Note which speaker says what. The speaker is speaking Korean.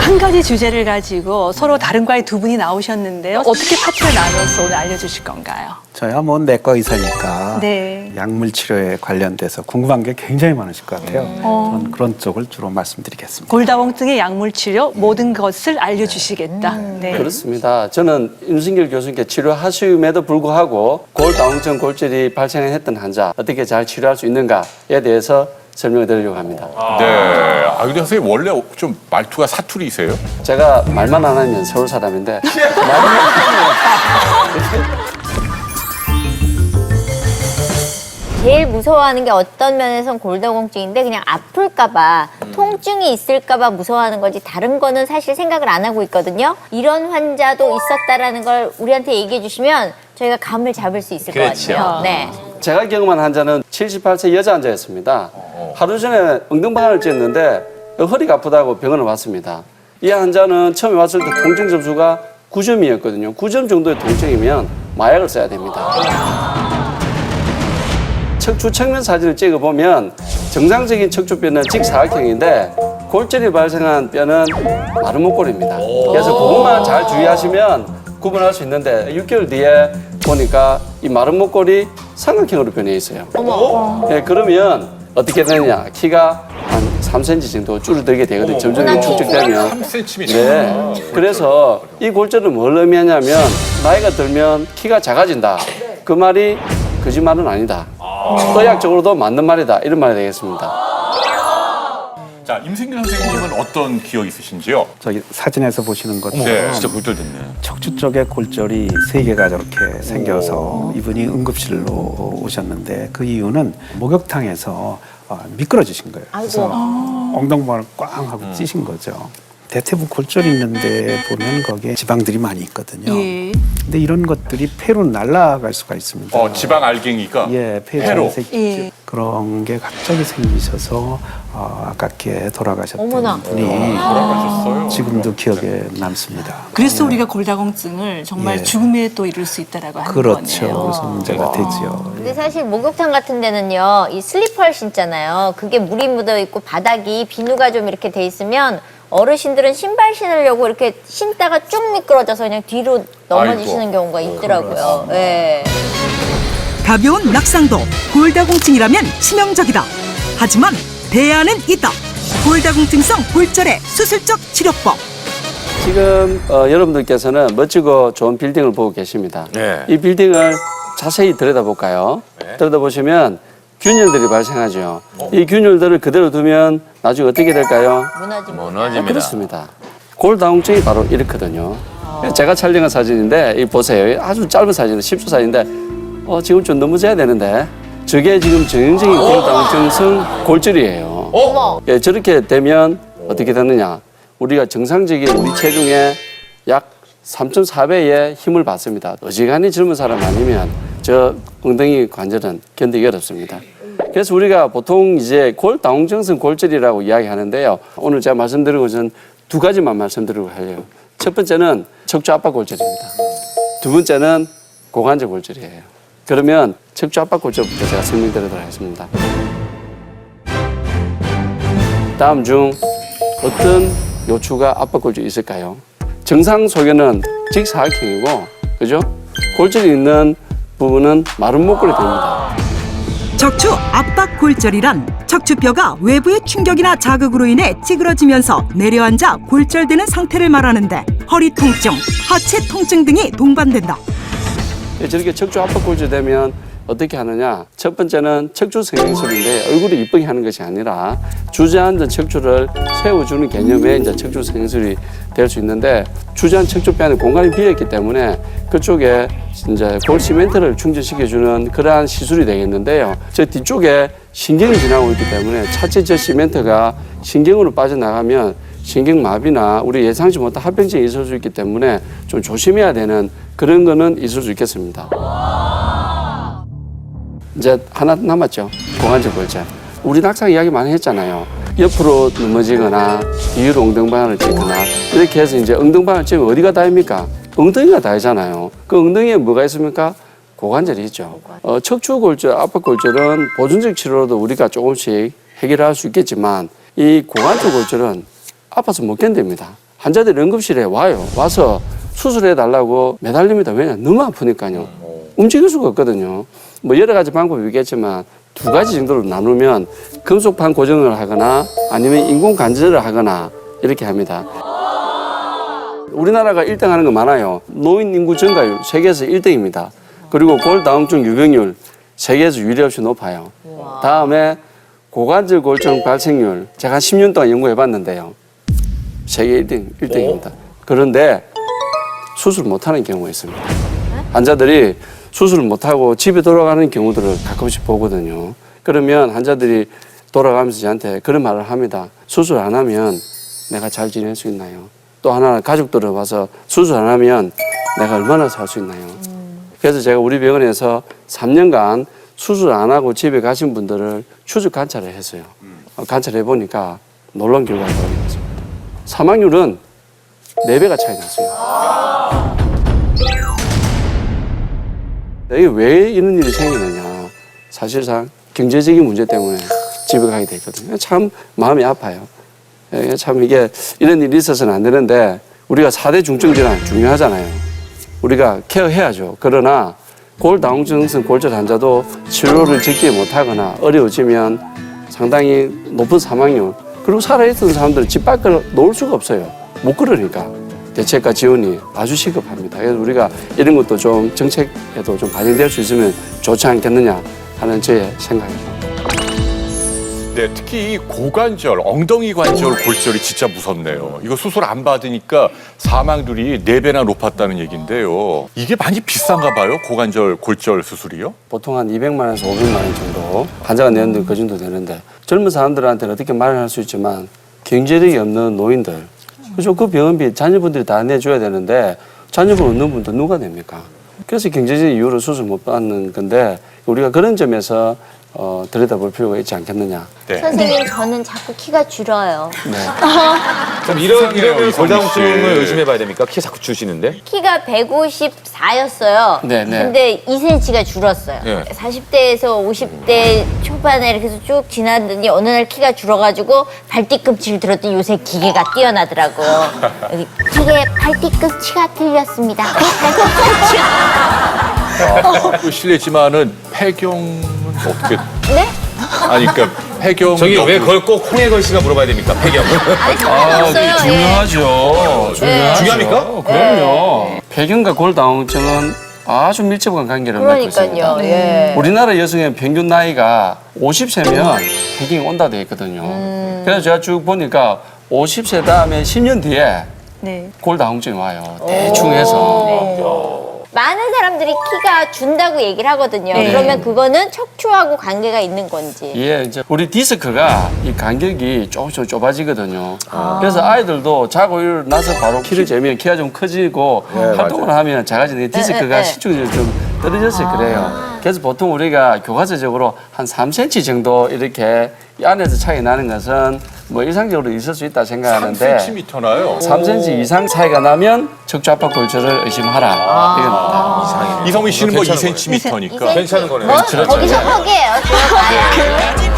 Speaker 1: 한 가지 주제를 가지고 서로 다른 과의 두 분이 나오셨는데요. 어떻게 파트를 나눠서 오늘 알려주실 건가요?
Speaker 2: 저야 뭐 내과 의사니까
Speaker 1: 네.
Speaker 2: 약물 치료에 관련돼서 궁금한 게 굉장히 많으실 것 같아요. 저는 그런 쪽을 주로 말씀드리겠습니다.
Speaker 1: 골다공증의 약물 치료 모든 것을 알려주시겠다. 네.
Speaker 3: 그렇습니다. 저는 임승길 교수님께 치료하심에도 불구하고 골다공증 골절이 발생했던 환자 어떻게 잘 치료할 수 있는가에 대해서 설명을 드리려고 합니다.
Speaker 4: 네. 아, 근데 선생님 원래 좀 말투가 사투리세요?
Speaker 3: 제가 말만 안 하면 서울 사람인데
Speaker 5: 제일 무서워하는 게 어떤 면에선 골다공증인데 그냥 아플까봐 통증이 있을까봐 무서워하는 거지 다른 거는 사실 생각을 안 하고 있거든요. 이런 환자도 있었다라는 걸 우리한테 얘기해 주시면 저희가 감을 잡을 수 있을 것 같아요. 네.
Speaker 3: 제가 경험한 환자는 78세 여자 환자였습니다. 하루 전에 엉덩방아를 찧었는데 허리가 아프다고 병원을 왔습니다. 이 환자는 처음에 왔을 때 통증 점수가 9점이었거든요. 9점 정도의 통증이면 마약을 써야 됩니다. 척추 측면 사진을 찍어보면 정상적인 척추뼈는 직사각형인데 골절이 발생한 뼈는 마른 목골입니다. 그래서 그것만 잘 주의하시면 구분할 수 있는데 6개월 뒤에 보니까 이 마른 목골이 삼각형으로 변해 있어요. 네, 그러면 어떻게 되느냐. 키가 한 3cm 정도 줄어들게 되거든요. 점점 축적되면.
Speaker 4: 3cm.
Speaker 3: 네. 그래서 이 골절은 뭘 의미하냐면 나이가 들면 키가 작아진다. 그 말이 거짓말은 아니다. 의학적으로도 맞는 말이다. 이런 말이 되겠습니다.
Speaker 4: 자, 임승길 선생님은 어떤 기억 있으신지요?
Speaker 2: 저기 사진에서 보시는 것처럼
Speaker 4: 네, 진짜 골절됐네.
Speaker 2: 척추 쪽에 골절이 3개가 저렇게 생겨서 이분이 응급실로 오셨는데 그 이유는 목욕탕에서 미끄러지신 거예요. 그래서 엉덩방을 꽝 하고 찌신 거죠. 대퇴부 골절이 있는데 보면 거기에 지방들이 많이 있거든요.
Speaker 1: 예.
Speaker 2: 근데 이런 것들이 폐로 날아갈 수가 있습니다.
Speaker 4: 지방 알갱이가
Speaker 2: 예,
Speaker 4: 폐로.
Speaker 1: 예.
Speaker 2: 그런 게 갑자기 생기셔서 아깝게 돌아가셨던
Speaker 5: 어머나.
Speaker 2: 분이
Speaker 4: 돌아가셨어요.
Speaker 2: 지금도 기억에 남습니다.
Speaker 1: 그래서 우리가 골다공증을 정말
Speaker 2: 예.
Speaker 1: 죽음에 또 이를 수 있다라고 하는
Speaker 2: 그렇죠.
Speaker 1: 거네요.
Speaker 2: 그래서 문제가 되죠.
Speaker 5: 근데 사실 목욕탕 같은 데는요, 이 슬리퍼를 신잖아요. 그게 물이 묻어 있고 바닥이 비누가 좀 이렇게 돼 있으면 어르신들은 신발 신으려고 이렇게 신다가 쭉 미끄러져서 그냥 뒤로 넘어지시는
Speaker 4: 아이고.
Speaker 5: 경우가 있더라고요. 네.
Speaker 6: 가벼운 낙상도 골다공증이라면 치명적이다. 하지만 대안은 있다. 골다공증성 골절의 수술적 치료법.
Speaker 3: 지금 여러분들께서는 멋지고 좋은 빌딩을 보고 계십니다.
Speaker 4: 네.
Speaker 3: 이 빌딩을 자세히 들여다볼까요? 들여다보시면 균열들이 발생하죠. 이 균열들을 그대로 두면 나중에 어떻게 될까요?
Speaker 5: 무너집니다.
Speaker 3: 그렇습니다. 골다공증이 바로 이렇거든요. 제가 촬영한 사진인데 이 보세요. 아주 짧은 사진은 10초 사진인데 지금 좀 넘어져야 되는데 저게 지금 전형적인 골다공증성 골절이에요. 예, 저렇게 되면 어떻게 되느냐. 우리가 정상적인 우리 체중의 약 3.4배의 힘을 받습니다. 어지간히 젊은 사람 아니면 저 엉덩이 관절은 견디기 어렵습니다. 그래서 우리가 보통 이제 골다공증성 골절이라고 이야기하는데요. 오늘 제가 말씀드리고 전 두 가지만 말씀드리고 하려고. 첫 번째는 척추 압박 골절입니다. 두 번째는 고관절 골절이에요. 그러면 척추 압박 골절부터 제가 설명드리도록 하겠습니다. 다음 중 어떤 요추가 압박 골절이 있을까요? 정상 소견은 직사각형이고, 그죠? 골절이 있는 부분은 마른 목골이 됩니다.
Speaker 6: 척추 압박 골절이란 척추뼈가 외부의 충격이나 자극으로 인해 찌그러지면서 내려앉아 골절되는 상태를 말하는데 허리 통증, 하체 통증 등이 동반된다.
Speaker 3: 저렇게 척추 압박 골절되면 어떻게 하느냐? 첫 번째는 척추 성형술인데 얼굴이 이쁘게 하는 것이 아니라 주저앉은 척추를 세워주는 개념의 이제 척추 성형술이 될 수 있는데 주저앉은 척추뼈 안에 공간이 비었기 때문에 그쪽에 이제 골 시멘트를 충전시켜주는 그러한 시술이 되겠는데요. 저 뒤쪽에 신경이 지나고 있기 때문에 차체 저 시멘트가 신경으로 빠져나가면 신경마비나 우리 예상치 못한 합병증이 있을 수 있기 때문에 좀 조심해야 되는 그런 거는 있을 수 있겠습니다. 이제 하나 남았죠. 고관절 골절. 우리 낙상 이야기 많이 했잖아요. 옆으로 넘어지거나 뒤로 엉덩방아를 찌거나 이렇게 해서 이제 엉덩방아를 찌면 어디가 다입니까? 엉덩이가 다이잖아요. 그 엉덩이에 뭐가 있습니까? 고관절이 있죠. 척추 골절, 압박 골절은 보존적 치료로도 우리가 조금씩 해결할 수 있겠지만 이 고관절 골절은 아파서 못 견딥니다. 환자들이 응급실에 와서 수술해 달라고 매달립니다. 왜냐? 너무 아프니까요. 움직일 수가 없거든요. 뭐 여러 가지 방법이 있겠지만 두 가지 정도로 나누면 금속판 고정을 하거나 아니면 인공 관절을 하거나 이렇게 합니다. 우리나라가 1등 하는 거 많아요. 노인 인구 증가율 세계에서 1등입니다. 그리고 골다공증 유병률 세계에서 유례없이 높아요. 다음에 고관절 골절 발생률 제가 한 10년 동안 연구해 봤는데요. 세계 1등입니다. 그런데 수술 못하는 경우가 있습니다. 환자들이 수술을 못하고 집에 돌아가는 경우들을 가끔씩 보거든요. 그러면 환자들이 돌아가면서 저한테 그런 말을 합니다. 수술 안 하면 내가 잘 지낼 수 있나요? 또 하나는 가족들을 와서 수술 안 하면 내가 얼마나 살 수 있나요? 그래서 제가 우리 병원에서 3년간 수술 안 하고 집에 가신 분들을 추적 관찰을 했어요. 관찰해 보니까 놀라운 결과가 나왔습니다. 사망률은 4배가 차이 났어요. 이게 왜 이런 일이 생기느냐. 사실상 경제적인 문제 때문에 집에 가게 되거든요. 참 마음이 아파요. 참 이게 이런 일이 있어서는 안 되는데 우리가 4대 중증 질환 중요하잖아요. 우리가 케어해야죠. 그러나 골다공증성 골절 환자도 치료를 적지 못하거나 어려워지면 상당히 높은 사망률, 그리고 살아있던 사람들은 집 밖을 놓을 수가 없어요. 못 걸으니까. 대책과 지원이 아주 시급합니다. 그래서 우리가 이런 것도 좀 정책에도 좀 반영될 수 있으면 좋지 않겠느냐 하는 제 생각입니다.
Speaker 4: 네, 특히 이 고관절, 엉덩이 관절 골절이 진짜 무섭네요. 이거 수술 안 받으니까 사망률이 4배나 높았다는 얘기인데요. 이게 많이 비싼가 봐요, 고관절 골절 수술이요?
Speaker 3: 보통 한 200만 원에서 500만 원 정도 환자가 내는데 그 정도 되는데 젊은 사람들한테는 어떻게 마련할 수 있지만 경제력이 없는 노인들, 그렇죠? 그 병원비 자녀분들이 다 내줘야 되는데 자녀분 없는 분들 누가 냅니까? 그래서 경제적인 이유로 수술 못 받는 건데 우리가 그런 점에서 들여다볼 필요가 있지 않겠느냐.
Speaker 4: 네.
Speaker 5: 선생님, 저는 자꾸 키가 줄어요.
Speaker 7: 그럼 이러면
Speaker 4: 이성희
Speaker 7: 골다공증을
Speaker 4: 씨.
Speaker 7: 의심해봐야 됩니까? 키 자꾸 주시는데?
Speaker 5: 키가 154였어요.
Speaker 3: 네, 네.
Speaker 5: 근데 2cm가 줄었어요.
Speaker 7: 네.
Speaker 5: 40대에서 50대 초반에 이렇게 해서 쭉 지나더니 어느 날 키가 줄어가지고 발뒤꿈치를 들었더니 요새 기계가 뛰어나더라고요. 여기 기계 발뒤꿈치가 틀렸습니다.
Speaker 4: 실례지만은 폐경은 어떻게?
Speaker 5: 네?
Speaker 4: 아니, 그러니까 폐경.
Speaker 7: 저기 왜 그걸 꼭 홍혜걸 씨가 물어봐야 됩니까? 폐경.
Speaker 5: 아니, 상관없어요.
Speaker 3: 중요하죠.
Speaker 7: 중요합니까?
Speaker 3: 그럼요. 폐경과 골다공증은 아주 밀접한 관계를 맺고 있습니다.
Speaker 5: 그러니까요. 예.
Speaker 3: 우리나라 여성의 평균 나이가 50세면 폐경이 온다 되어 있거든요. 그래서 제가 쭉 보니까 50세 다음에 10년 뒤에
Speaker 1: 네.
Speaker 3: 골다공증이 와요. 대충 해서.
Speaker 5: 많은 사람들이 키가 준다고 얘기를 하거든요.
Speaker 1: 네.
Speaker 5: 그러면 그거는 척추하고 관계가 있는 건지.
Speaker 3: 예, 이제 우리 디스크가 이 간격이 조금씩 좁아지거든요. 그래서 아이들도 자고 일어나서 바로 키를 재면 키가 좀 커지고 활동을 하면 작아지는 디스크가 신축이 좀 떨어져서 그래요. 그래서 보통 우리가 교과서적으로 한 3cm 정도 이렇게 이 안에서 차이 나는 것은 뭐 일상적으로 있을 수 있다 생각하는데
Speaker 4: 3cm나요?
Speaker 3: 3cm 이상 차이가 나면 척추 압박 골절을 의심하라. 이겁니다.
Speaker 4: 이성희 씨는 뭐
Speaker 7: 괜찮은
Speaker 4: 2cm니까.
Speaker 7: 괜찮은 거네요.
Speaker 5: 뭐? 거기서 허기예요. 들어가요.